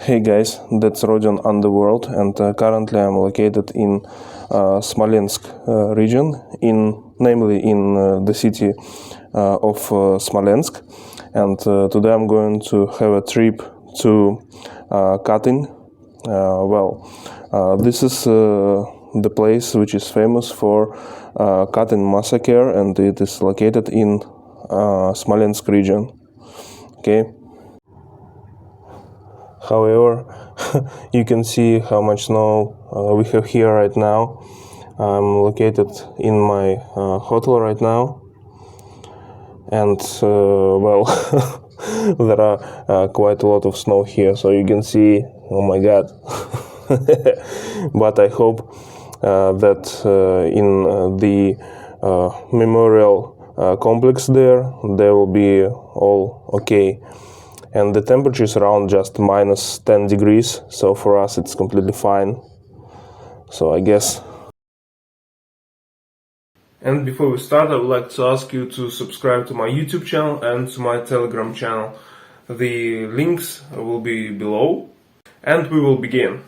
Hey guys, that's Rodion Underworld, and currently I'm located in Smolensk region, namely in the city of Smolensk. And today I'm going to have a trip to Katyn. This is the place which is famous for Katyn Massacre, and it is located in Smolensk region. Okay. However, you can see how much snow we have here right now. I'm located in my hotel right now, and there are quite a lot of snow here, so you can see, oh my god. But I hope that in the memorial complex there will be all okay. And the temperature is around just minus 10 degrees, so for us it's completely fine. So I guess. And before we start, I would like to ask you to subscribe to my YouTube channel and to my Telegram channel. The links will be below, and we will begin.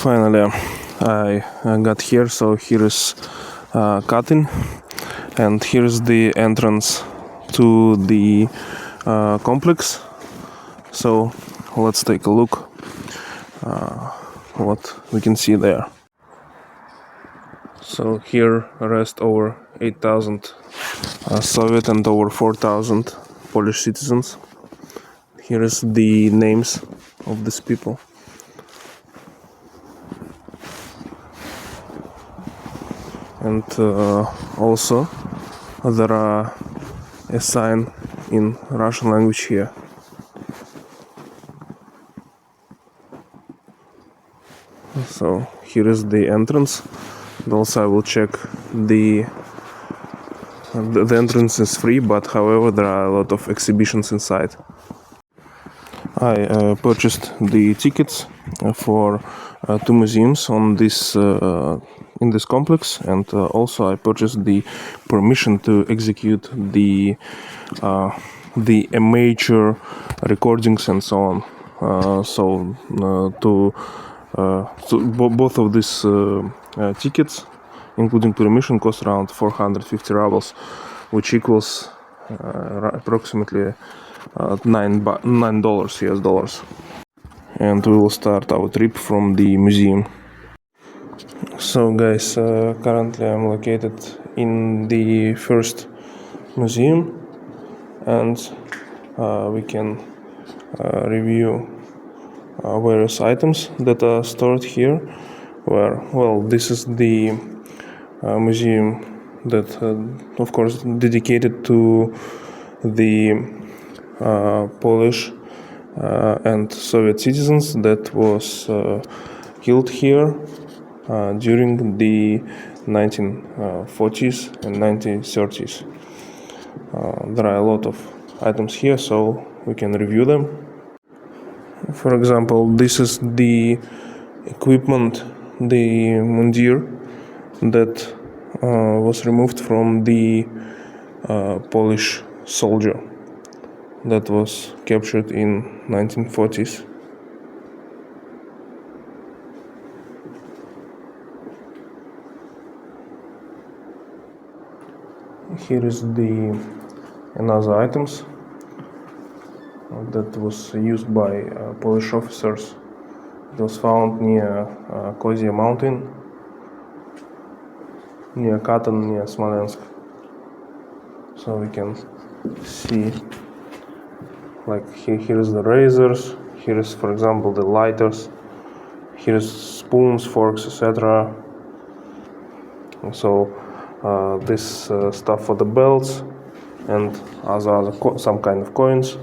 Finally, I got here, so here is Katyn, and here is the entrance to the complex. So let's take a look what we can see there. So here rest over 8,000 Soviet and over 4,000 Polish citizens. Here is the names of these people. And also there are a sign in Russian language here. So here is the entrance. And also I will check the entrance is free, but however there are a lot of exhibitions inside. I purchased the tickets for two museums on this in this complex, and also I purchased the permission to execute the amateur recordings and so on. Both of these tickets, including permission, cost around 450 rubles, which equals approximately $9 US dollars. And we will start our trip from the museum. So guys, currently I'm located in the first museum, and we can review various items that are stored here. This is the museum that of course dedicated to the Polish and Soviet citizens that was killed here during the 1940s and 1930s. There are a lot of items here, so we can review them. For example, this is the equipment, the mundir that was removed from the Polish soldier that was captured in 1940s. Here is another items that was used by Polish officers. It was found near Kozia mountain, near Katyn, near Smolensk. So we can see, like here is the razors, here is, for example, the lighters, here is spoons, forks, etc. So this stuff for the belts, and some kind of coins,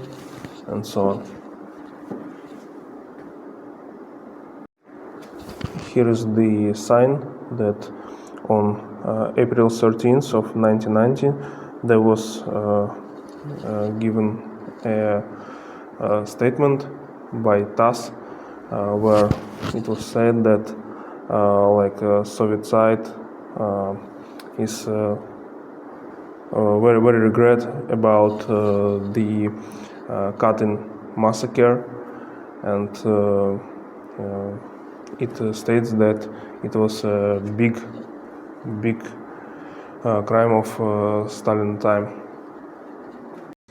and so on. Here is the sign that on April 13th of 1990 there was given a statement by TASS where it was said that Soviet side is very regret about the Katyn Massacre, and it states that it was a big crime of Stalin time.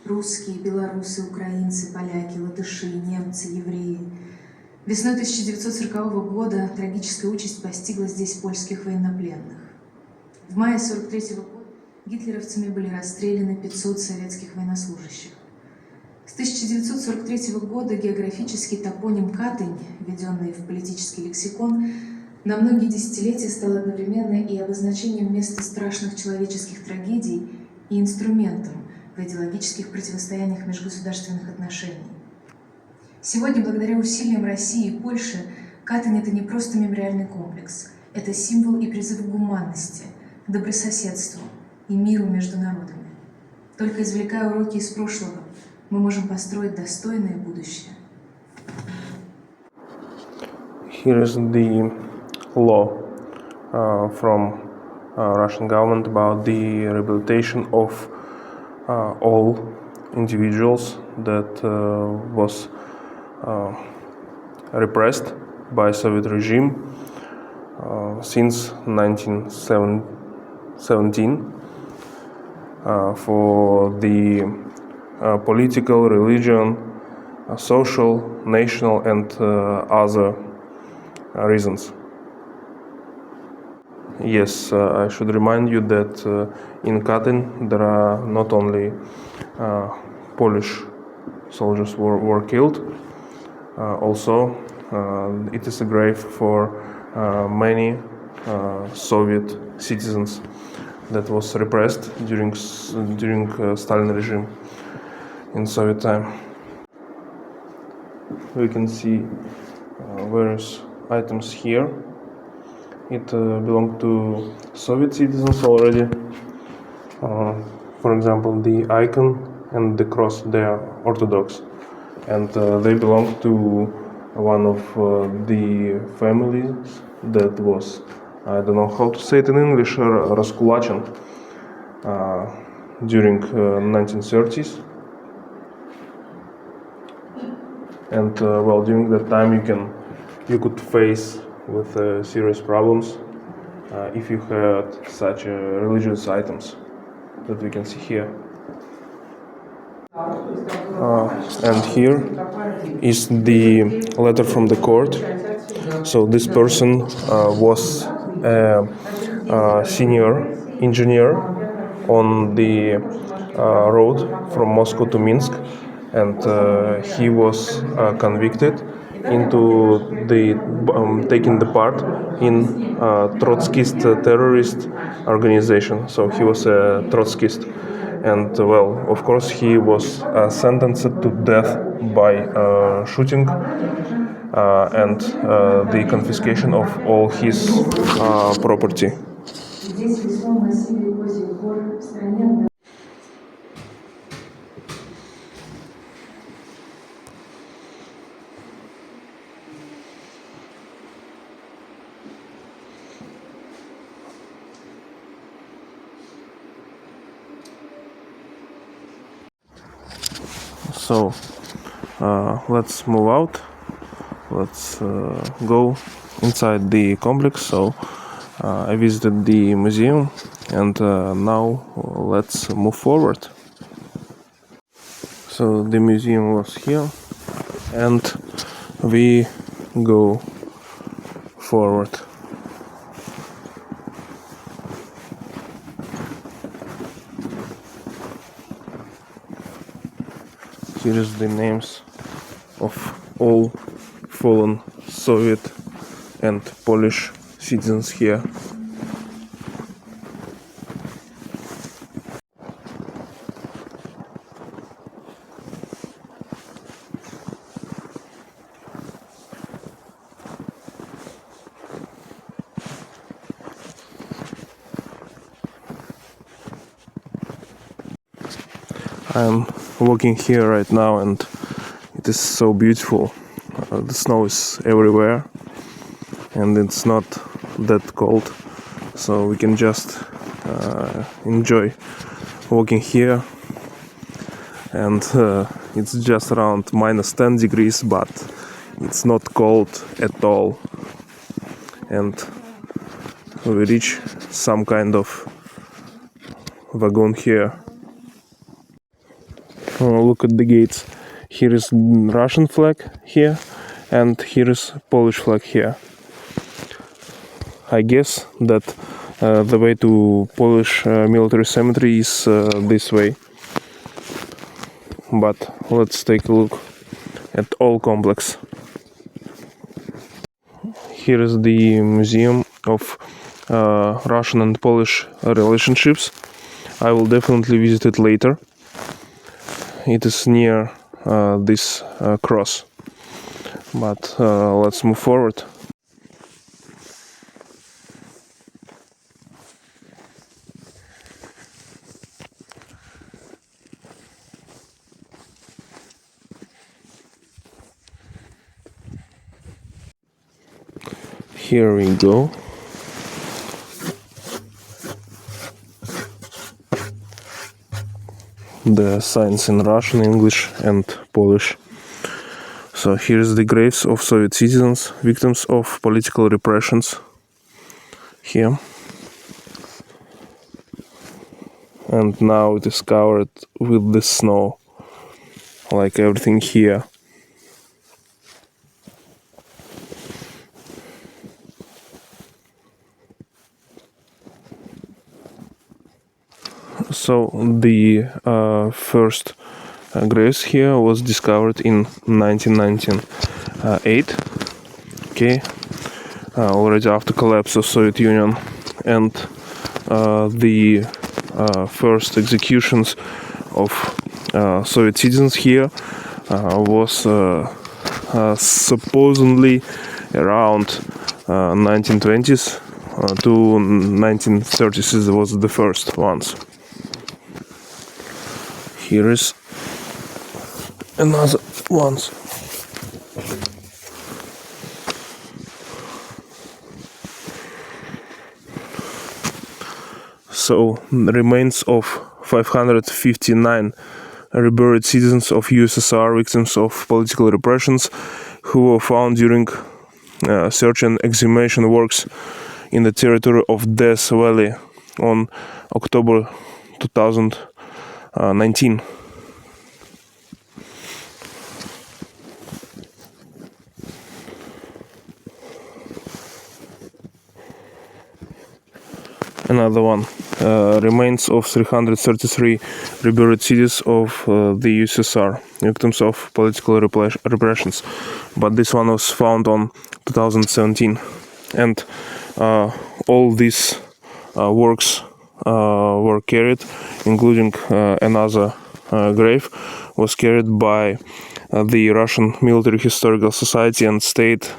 Русские, белорусы, украинцы, поляки, латыши, немцы, евреи. Весной 1940 года трагическая участь постигла здесь польских военнопленных. В мае 1943 года гитлеровцами были расстреляны 500 советских военнослужащих. С 1943 года географический топоним Катынь, введенный в политический лексикон, на многие десятилетия стал одновременно и обозначением места страшных человеческих трагедий и инструментом в идеологических противостояниях межгосударственных отношений. Сегодня, благодаря усилиям России и Польши, Катынь — это не просто мемориальный комплекс, это символ и призыв к гуманности, к добрососедству и миру между народами. Только извлекая уроки из прошлого, мы можем построить достойное будущее. Here is the law from Russian government about the rehabilitation of all individuals that was repressed by Soviet regime since 1917 for the political, religion, social, national and other reasons. Yes, I should remind you that in Katyn there are not only Polish soldiers were killed, also it is a grave for many Soviet citizens that was repressed during Stalin regime in Soviet time. We can see various items here. It belonged to Soviet citizens already. For example, the icon and the cross, they are Orthodox, and they belong to one of the families that was, I don't know how to say it in English, Raskulachin during 1930s. And well, during that time you could face with serious problems if you had such religious items that we can see here. And here is the letter from the court. So this person was a senior engineer on the road from Moscow to Minsk, and he was convicted into taking the part in Trotskyist terrorist organization. So he was a Trotskyist, and well, of course, he was sentenced to death by shooting and the confiscation of all his property. So let's move out. Let's go inside the complex. So I visited the museum, and now let's move forward. So the museum was here, and we go forward. Here is the names of all fallen Soviet and Polish citizens here. I'm walking here right now and it is so beautiful. The snow is everywhere and it's not that cold, so we can just enjoy walking here. And it's just around -10 degrees, but it's not cold at all. And we reach some kind of wagon here. Look at the gates. Here is Russian flag here, and here is Polish flag here. I guess that the way to Polish military cemetery is this way. But let's take a look at all complex. Here is the museum of Russian and Polish relationships. I will definitely visit it later. It is near this cross. But let's move forward. Here we go. The signs in Russian, English and Polish. So here's the graves of Soviet citizens, victims of political repressions. Here. And now it is covered with the snow, like everything here. So the first graves here was discovered in 1998, okay, already after collapse of Soviet Union, and the first executions of Soviet citizens here was supposedly around 1920s to 1930s. Was the first ones. Here is another ones. So remains of 559 reburied citizens of USSR, victims of political repressions, who were found during search and exhumation works in the territory of Death Valley on October 2019. Another one. Remains of 333 reburied cities of the USSR, victims of political repressions. But this one was found on 2017. And all these works were carried, including another grave, was carried by the Russian Military Historical Society and State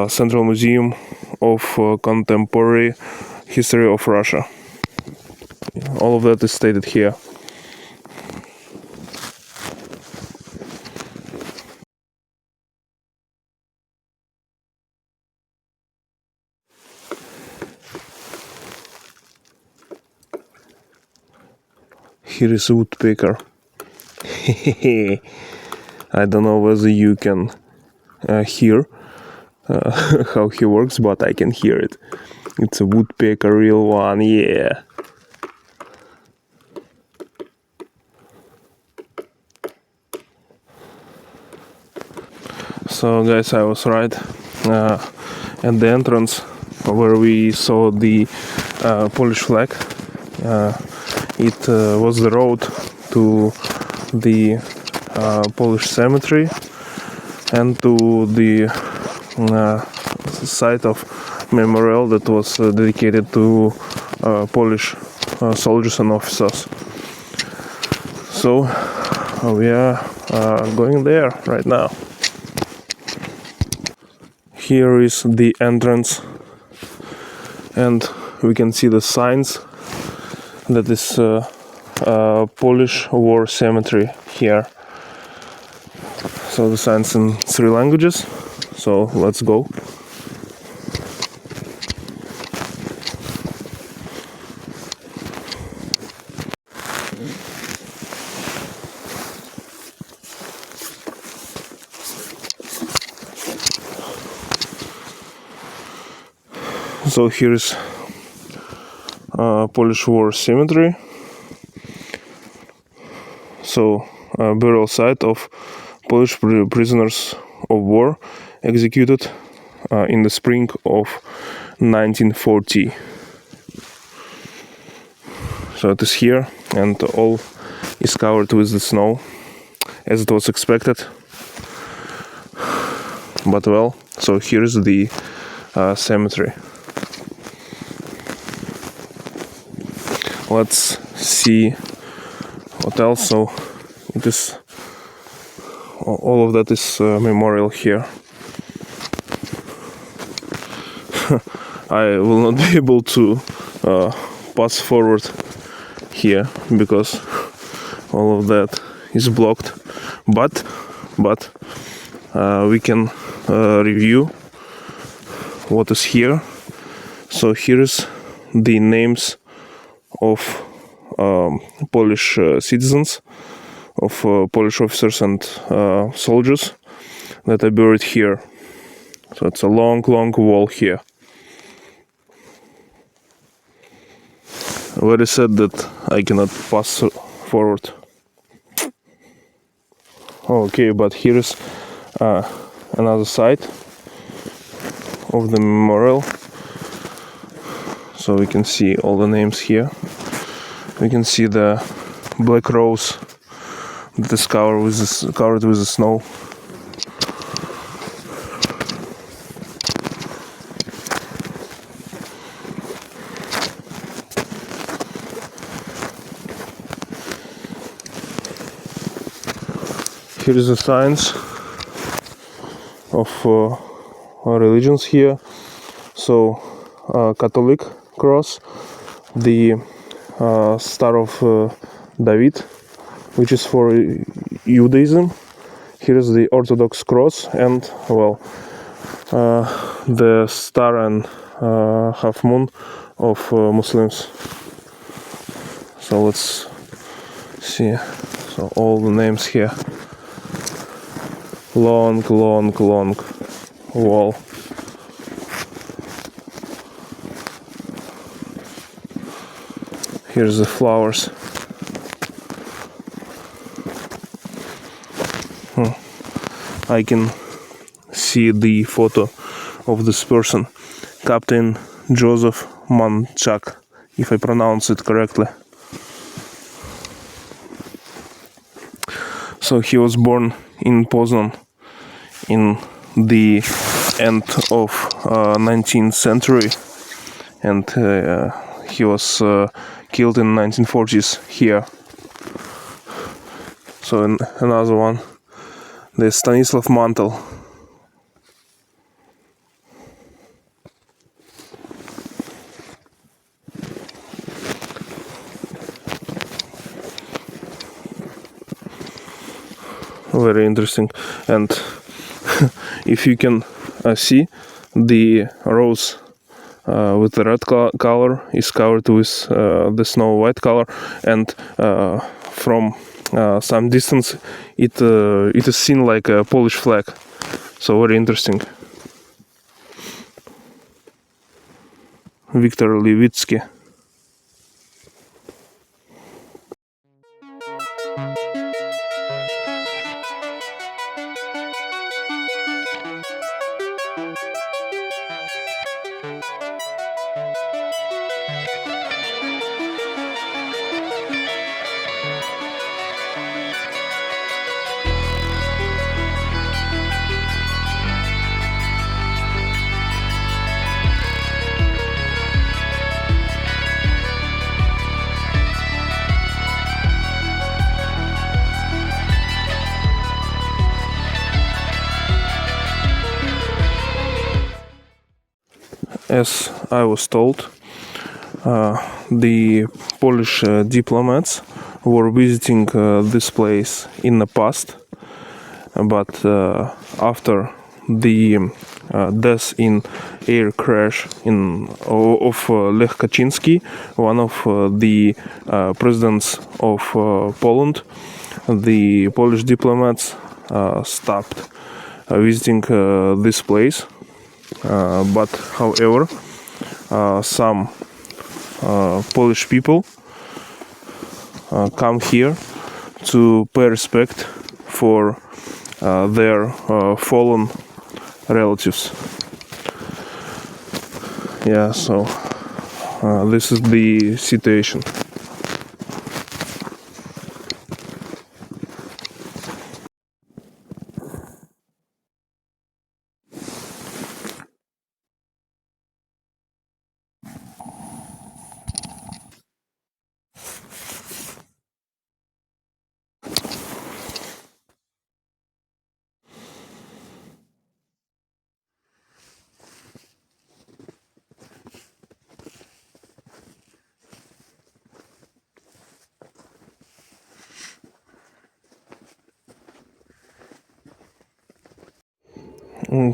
Central Museum of Contemporary History of Russia. All of that is stated here. Here is a woodpecker. I don't know whether you can hear how he works, but I can hear it. It's a woodpecker, real one, yeah. So guys, I was right. At the entrance where we saw the Polish flag, it was the road to the Polish cemetery and to the site of memorial that was dedicated to Polish soldiers and officers. So we are going there right now. Here is the entrance, and we can see the signs that is Polish War Cemetery here. So the signs in 3 languages. So let's go. So here is Polish War Cemetery. So burial site of Polish prisoners of war executed in the spring of 1940. So it is here, and all is covered with the snow, as it was expected. But well, so here is the cemetery. Let's see what else. So it is all of that is memorial here. I will not be able to pass forward here because all of that is blocked, but we can review what is here. So here is the names of Polish citizens, of Polish officers and soldiers that are buried here. So it's a long wall here. Very sad that I cannot pass forward. Okay, but here is another side of the memorial. So we can see all the names here. We can see the black rose that is covered with the snow. Here is the signs of religions here. So Catholic cross, the Star of David, which is for Judaism. Here is the Orthodox cross, and well, the star and half moon of Muslims. So let's see. So all the names here. Long wall. Here's the flowers. I can see the photo of this person, Captain Joseph Manchak, if I pronounce it correctly. So he was born in Poznan in the end of 19th century, and he was killed in 1940s here. So another one, the Stanislav Mantel. Very interesting. And if you can see, the rose with the red color is covered with the snow white color, and from some distance it is seen like a Polish flag. So very interesting. Viktor Levitsky. As I was told, the Polish diplomats were visiting this place in the past, but after the death in air crash of Lech Kaczyński, one of the presidents of Poland, the Polish diplomats stopped visiting this place. But however, some Polish people come here to pay respect for their fallen relatives. Yeah, so this is the situation.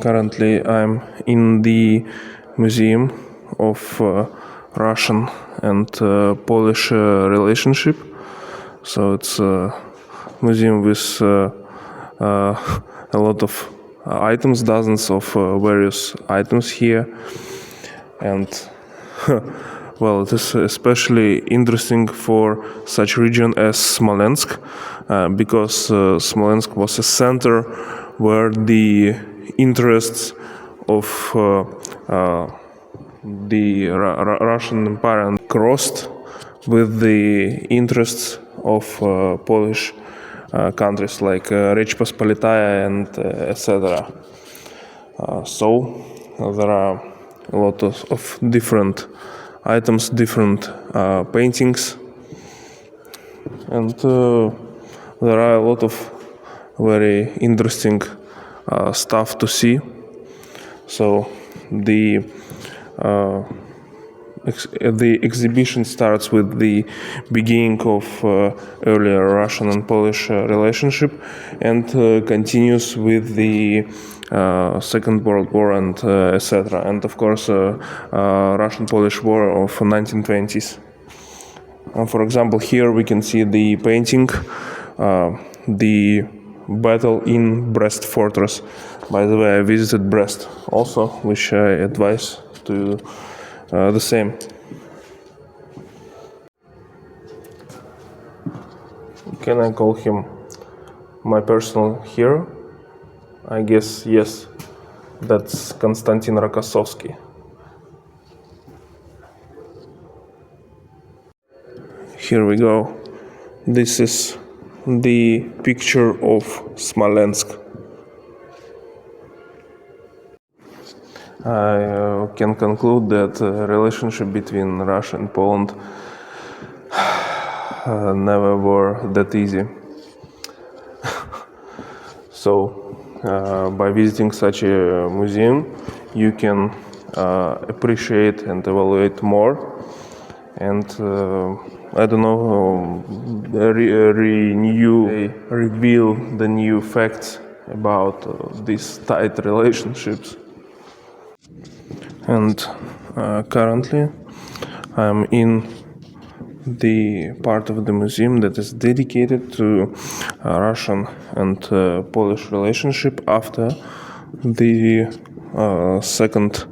Currently, I'm in the Museum of Russian and Polish relationship. So it's a museum with a lot of items, dozens of various items here, and well, it is especially interesting for such region as Smolensk, because Smolensk was a center where the interests of the Russian Empire crossed with the interests of Polish countries like Rzeczpospolitaya and etc. So there are a lot of different items, different paintings, and there are a lot of very interesting stuff to see. So the exhibition starts with the beginning of earlier Russian and Polish relationship, and continues with the Second World War and etc. And of course, Russian-Polish War of 1920s. For example, here we can see the painting, the battle in Brest Fortress. By the way, I visited Brest also, which I advise to the same. Can I call him my personal hero? I guess yes. That's Konstantin Rokossovsky. Here we go. This is the picture of Smolensk. I can conclude that relationship between Russia and Poland never were that easy. So, by visiting such a museum, you can appreciate and evaluate more, and I don't know, reveal the new facts about these tight relationships. And currently, I'm in the part of the museum that is dedicated to Russian and Polish relationship after the Second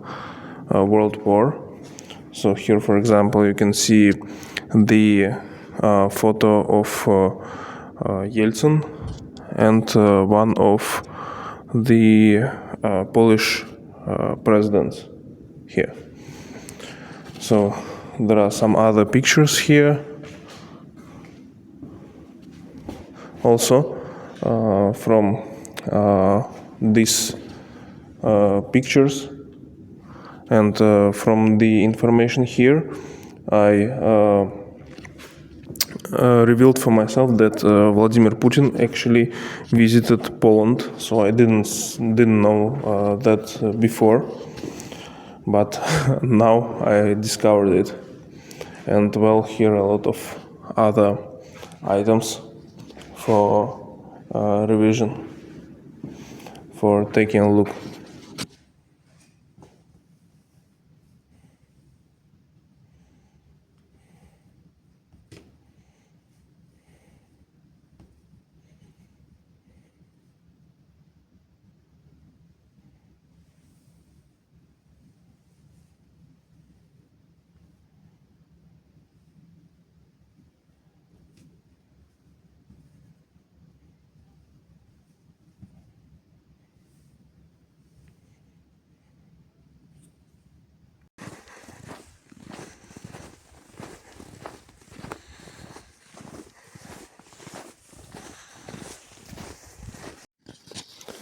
World War. So here, for example, you can see the photo of Yeltsin and one of the Polish presidents here. So there are some other pictures here also from these pictures, and from the information here I revealed for myself that Vladimir Putin actually visited Poland, so I didn't know that before, but now I discovered it. And well, here a lot of other items for revision, for taking a look.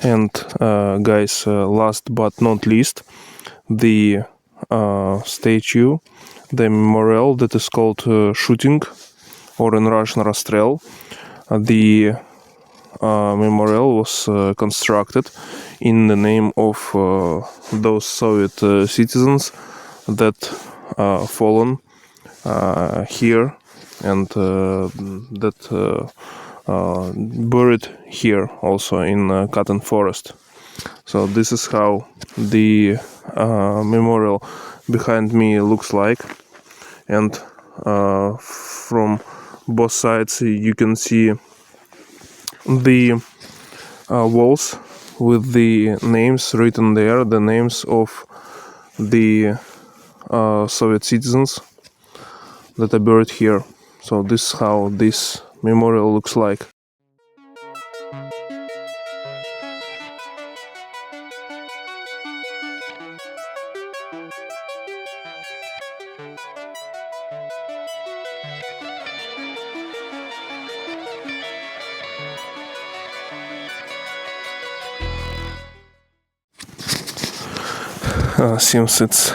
And guys, last but not least, the statue, the memorial that is called shooting, or in Russian расстрел. The memorial was constructed in the name of those Soviet citizens that fallen here and that buried here also in Katyn Forest. So this is how the memorial behind me looks like, and from both sides you can see the walls with the names written there, the names of the Soviet citizens that are buried here. So this is how this memorial looks like. Seems it's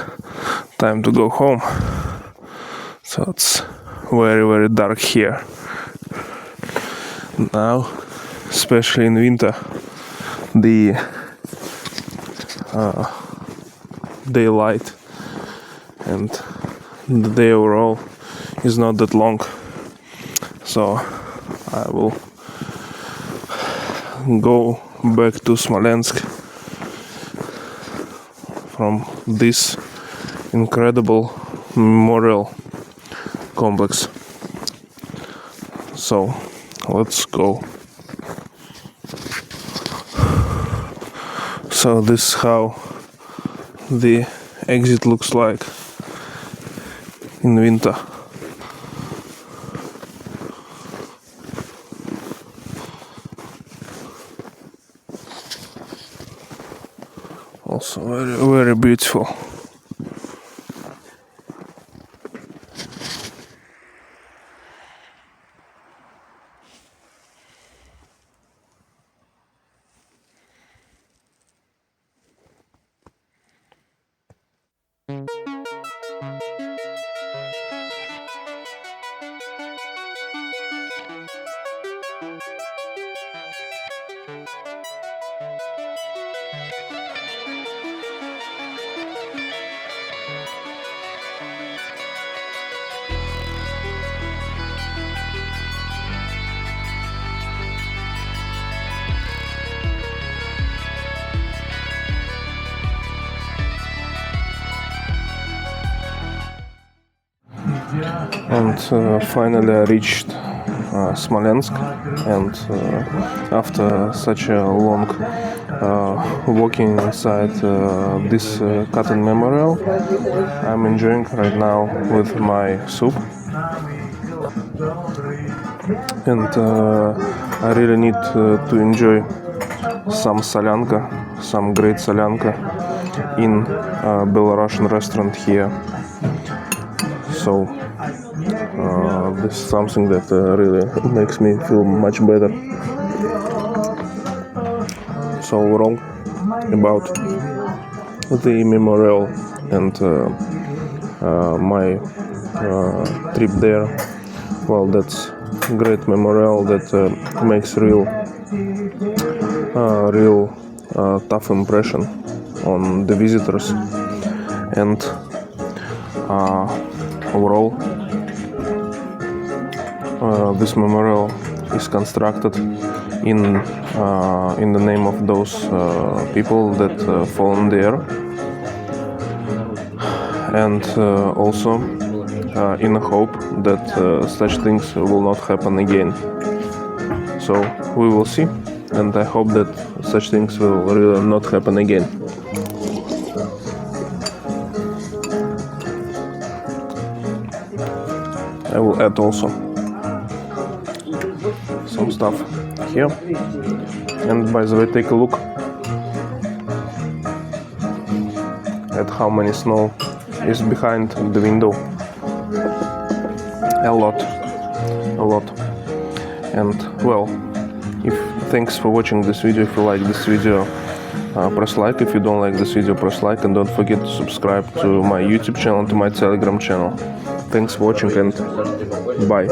time to go home, so it's very dark here now, especially in winter. The daylight and the day overall is not that long, so I will go back to Smolensk from this incredible memorial complex. So let's go. So this is how the exit looks like in winter. Also very beautiful. And finally I reached Smolensk, and after such a long walking inside this Katyn Memorial, I'm enjoying right now with my soup, and I really need to enjoy some solyanka, some great solyanka in a Belarusian restaurant here. So this is something that really makes me feel much better. So overall, about the memorial and my trip there, well, that's great memorial that makes real tough impression on the visitors, and overall this memorial is constructed in the name of those people that fallen there, and also in a hope that such things will not happen again. So we will see, and I hope that such things will really not happen again. I will add also some stuff here. And by the way, take a look at how many snow is behind the window. A lot. And well, thanks for watching this video. If you like this video, press like. If you don't like this video, press like, and don't forget to subscribe to my YouTube channel, to my Telegram channel. Thanks for watching, and bye.